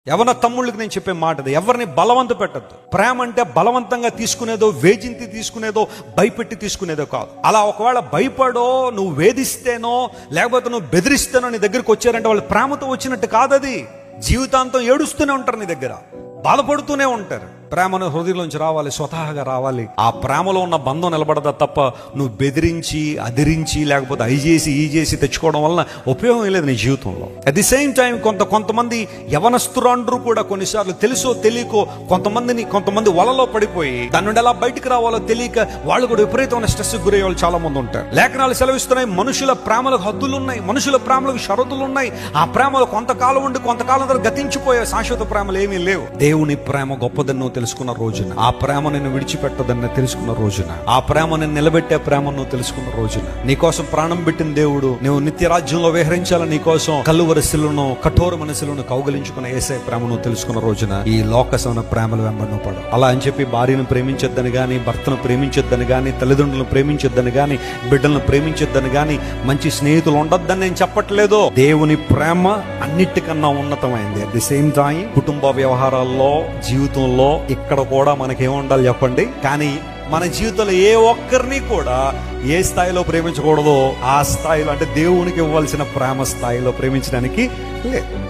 యవన తమ్ముళ్ళకి నేను చెప్పే మాట ఇది, ఎవరిని బలవంత పెట్టద్దు. ప్రేమ అంటే బలవంతంగా తీసుకునేదో, వేజింతి తీసుకునేదో, భయపెట్టి తీసుకునేదో కాదు. అలా ఒకవేళ భయపడో, నువ్వు వేధిస్తేనో, లేకపోతే నువ్వు బెదిరిస్తేనో నీ దగ్గరికి వచ్చారంటే వాళ్ళు ప్రేమతో వచ్చినట్టు కాదది. జీవితాంతం ఏడుస్తూనే ఉంటారు, నీ దగ్గర బాధపడుతూనే ఉంటారు. ప్రేమను హృదయంలోంచి రావాలి, స్వతహాగా రావాలి. ఆ ప్రేమలో ఉన్న బంధం నిలబడదా తప్ప నువ్వు బెదిరించి, అదిరించి, లేకపోతే అయి చేసి ఈ చేసి తెచ్చుకోవడం వలన ఉపయోగం లేదు నీ జీవితంలో. అట్ ది సేమ్ టైం కొంతమంది యవనస్తురాండ్రు కూడా కొన్నిసార్లు తెలుసో తెలియకో కొంతమంది వలలో పడిపోయి దాని నుండి ఎలా బయటకు రావాలో తెలియక వాళ్ళు కూడా విపరీతమైన స్ట్రెస్ గురయ్యే వాళ్ళు చాలా మంది ఉంటారు. లేఖనాలు సెలవిస్తున్నాయి, మనుషుల ప్రేమలకు హద్దులు ఉన్నాయి, మనుషుల ప్రేమలకు షరతులు ఉన్నాయి. ఆ ప్రేమలో కొంతకాలం ఉండి కొంతకాలం తర్వాత గతించిపోయే శాశ్వత ప్రేమలు ఏమీ లేవు. దేవుని ప్రేమ గొప్పదన్నో తెలుసుకున్న రోజున, ఆ ప్రేమ నిన్ను విడిచిపెట్టదని తెలుసుకున్న రోజున, ఆ ప్రేమ నిన్ను నిలబెట్టే ప్రేమను తెలుసుకున్న రోజున, నీకోసం ప్రాణం పెట్టిన దేవుడు నువ్వు నిత్య రాజ్యంలో విహరించాలని నీకోసం కలువరి శిలువను, కఠోరమైన శిలువను కౌగలించుకున్న యేసయ్య ప్రేమను తెలుసుకున్న రోజున ఈ లోకసమైన ప్రేమలు వెంబడి పడవు. అలా అని చెప్పి భార్యను ప్రేమించొద్దని గాని, భర్తను ప్రేమించొద్దని గాని, తల్లిదండ్రులను ప్రేమించొద్దని గాని, బిడ్డలను ప్రేమించొద్దని గాని, మంచి స్నేహితులు ఉండొద్దని నేను చెప్పట్లేదు. దేవుని ప్రేమ అన్నిటికన్నా ఉన్నతమైంది. అట్ ది సేమ్ టైం కుటుంబ వ్యవహారాల్లో, జీవితంలో ఇక్కడ కూడా మనకేముండాలి చెప్పండి. కానీ మన జీవితంలో ఏ ఒక్కరిని కూడా ఏ స్థాయిలో ప్రేమించకూడదో ఆ స్థాయిలో, అంటే దేవునికి ఇవ్వాల్సిన ప్రేమ స్థాయిలో ప్రేమించడానికి లేదు.